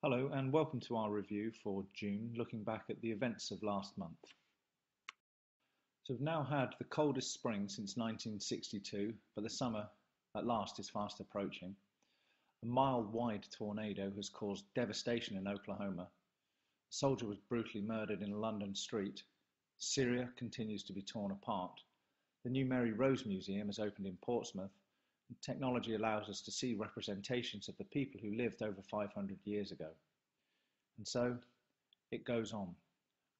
Hello and welcome to our review for June, looking back at the events of last month. So we've now had the coldest spring since 1962, but the summer at last is fast approaching. A mile-wide tornado has caused devastation in Oklahoma. A soldier was brutally murdered in a London street. Syria continues to be torn apart. The new Mary Rose Museum has opened in Portsmouth. And technology allows us to see representations of the people who lived over 500 years ago. And so it goes on.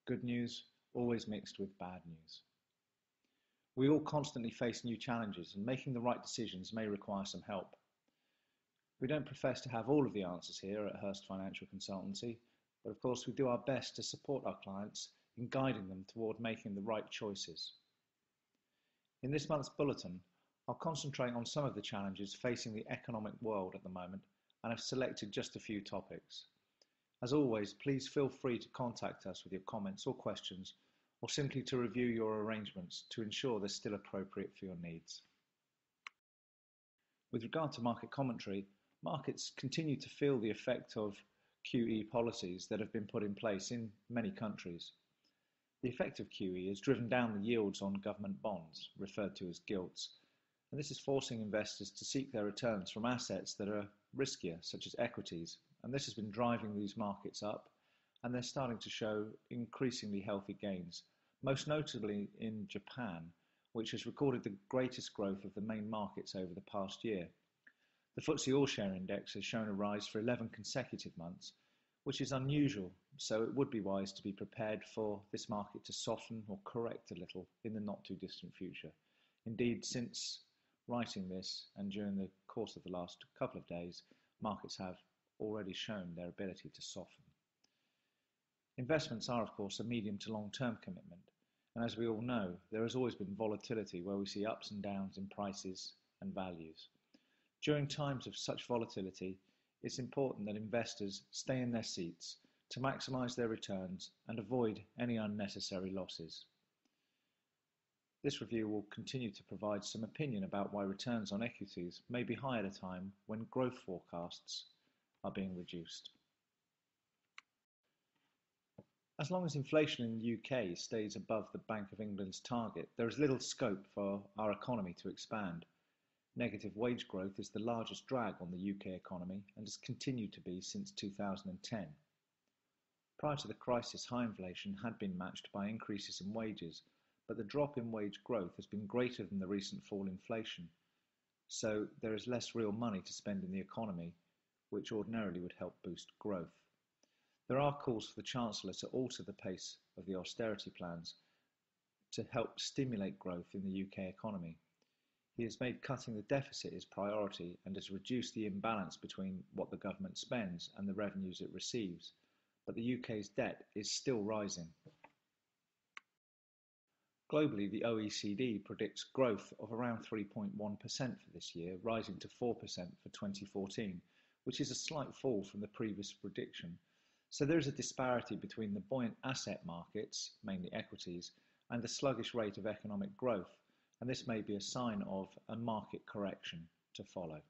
Good news always mixed with bad news. We all constantly face new challenges, and making the right decisions may require some help. We don't profess to have all of the answers here at Hurst Financial Consultancy, but of course we do our best to support our clients in guiding them toward making the right choices. In this month's bulletin, I'll concentrate on some of the challenges facing the economic world at the moment, and I've selected just a few topics. As always, please feel free to contact us with your comments or questions, or simply to review your arrangements to ensure they're still appropriate for your needs. With regard to market commentary, markets continue to feel the effect of QE policies that have been put in place in many countries. The effect of QE has driven down the yields on government bonds, referred to as gilts, and this is forcing investors to seek their returns from assets that are riskier, such as equities, and this has been driving these markets up, and they're starting to show increasingly healthy gains, most notably in Japan, which has recorded the greatest growth of the main markets over the past year. The FTSE All-Share Index has shown a rise for 11 consecutive months, which is unusual, so it would be wise to be prepared for this market to soften or correct a little in the not too distant future. Indeed, since writing this and during the course of the last couple of days, markets have already shown their ability to soften. Investments are, of course, a medium to long-term commitment, and as we all know, there has always been volatility where we see ups and downs in prices and values. During times of such volatility, it's important that investors stay in their seats to maximize their returns and avoid any unnecessary losses. This review will continue to provide some opinion about why returns on equities may be high at a time when growth forecasts are being reduced. As long as inflation in the UK stays above the Bank of England's target, there is little scope for our economy to expand. Negative wage growth is the largest drag on the UK economy and has continued to be since 2010. Prior to the crisis, high inflation had been matched by increases in wages, but the drop in wage growth has been greater than the recent fall in inflation, so there is less real money to spend in the economy, which ordinarily would help boost growth. There are calls for the Chancellor to alter the pace of the austerity plans to help stimulate growth in the UK economy. He has made cutting the deficit his priority and has reduced the imbalance between what the government spends and the revenues it receives, but the UK's debt is still rising. Globally, the OECD predicts growth of around 3.1% for this year, rising to 4% for 2014, which is a slight fall from the previous prediction. So there is a disparity between the buoyant asset markets, mainly equities, and the sluggish rate of economic growth, and this may be a sign of a market correction to follow.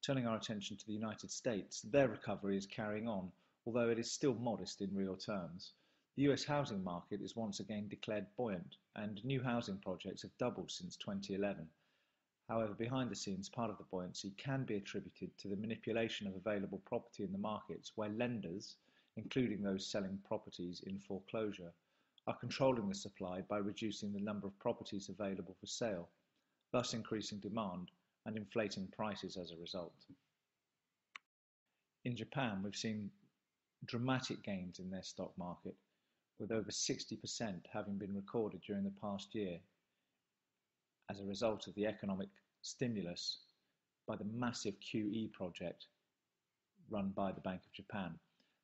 Turning our attention to the United States, their recovery is carrying on, although it is still modest in real terms. The US housing market is once again declared buoyant, and new housing projects have doubled since 2011. However, behind the scenes, part of the buoyancy can be attributed to the manipulation of available property in the markets, where lenders, including those selling properties in foreclosure, are controlling the supply by reducing the number of properties available for sale, thus increasing demand and inflating prices as a result. In Japan, we've seen dramatic gains in their stock market, with over 60% having been recorded during the past year as a result of the economic stimulus by the massive QE project run by the Bank of Japan.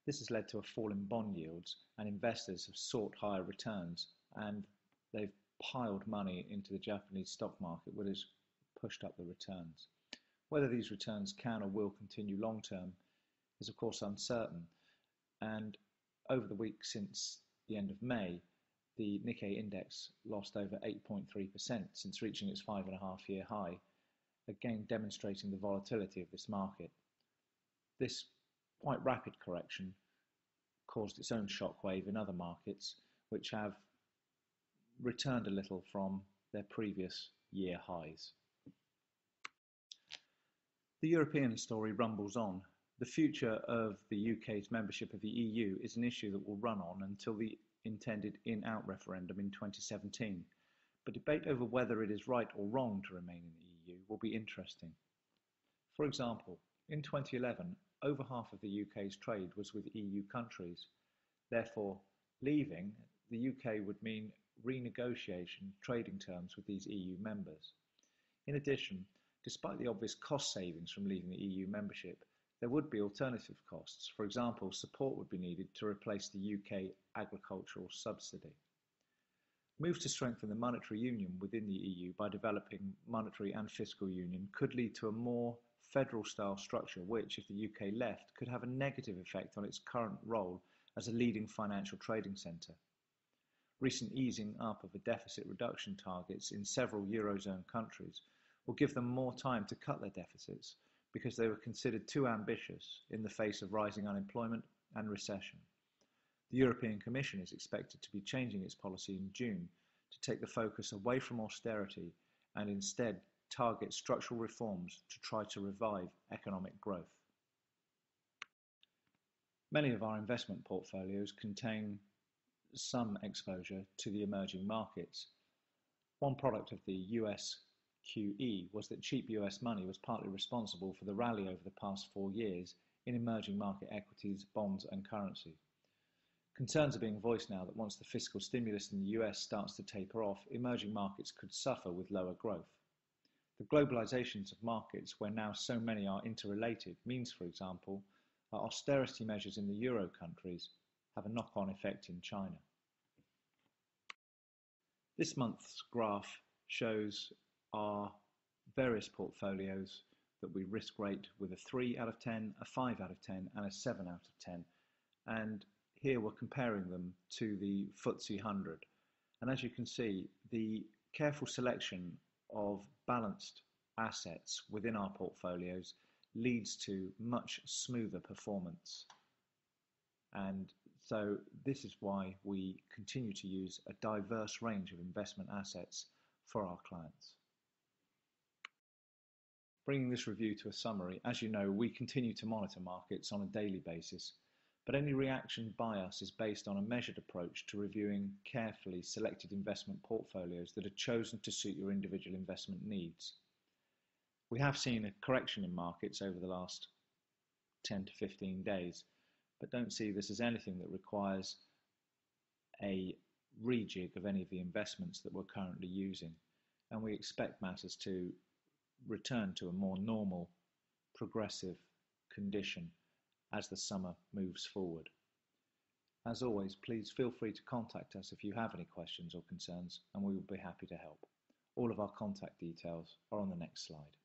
This has led to a fall in bond yields, and investors have sought higher returns, and they've piled money into the Japanese stock market, which has pushed up the returns. Whether these returns can or will continue long term is of course uncertain, and over the week since the end of May, the Nikkei index lost over 8.3% since reaching its 5.5-year high, again demonstrating the volatility of this market. This quite rapid correction caused its own shockwave in other markets, which have returned a little from their previous year highs. The European story rumbles on. The future of the UK's membership of the EU is an issue that will run on until the intended in-out referendum in 2017, but debate over whether it is right or wrong to remain in the EU will be interesting. For example, in 2011, over half of the UK's trade was with EU countries. Therefore, leaving the UK would mean renegotiation of trading terms with these EU members. In addition, despite the obvious cost savings from leaving the EU membership, there would be alternative costs. For example, support would be needed to replace the UK agricultural subsidy. Moves to strengthen the monetary union within the EU by developing monetary and fiscal union could lead to a more federal-style structure which, if the UK left, could have a negative effect on its current role as a leading financial trading centre. Recent easing up of the deficit reduction targets in several Eurozone countries will give them more time to cut their deficits because they were considered too ambitious in the face of rising unemployment and recession. The European Commission is expected to be changing its policy in June to take the focus away from austerity and instead target structural reforms to try to revive economic growth. Many of our investment portfolios contain some exposure to the emerging markets. One product of the US QE was that cheap US money was partly responsible for the rally over the past 4 years in emerging market equities, bonds and currency. Concerns are being voiced now that once the fiscal stimulus in the US starts to taper off, emerging markets could suffer with lower growth. The globalizations of markets, where now so many are interrelated, means, for example, that austerity measures in the Euro countries have a knock-on effect in China. This month's graph shows our various portfolios that we risk rate with a 3 out of 10, a 5 out of 10 and a 7 out of 10. And here we're comparing them to the FTSE 100. And as you can see, the careful selection of balanced assets within our portfolios leads to much smoother performance. And so this is why we continue to use a diverse range of investment assets for our clients. Bringing this review to a summary, as you know, we continue to monitor markets on a daily basis, but any reaction by us is based on a measured approach to reviewing carefully selected investment portfolios that are chosen to suit your individual investment needs. We have seen a correction in markets over the last 10 to 15 days, but don't see this as anything that requires a rejig of any of the investments that we're currently using, and we expect matters to return to a more normal, progressive condition as the summer moves forward. As always, please feel free to contact us if you have any questions or concerns, and we will be happy to help. All of our contact details are on the next slide.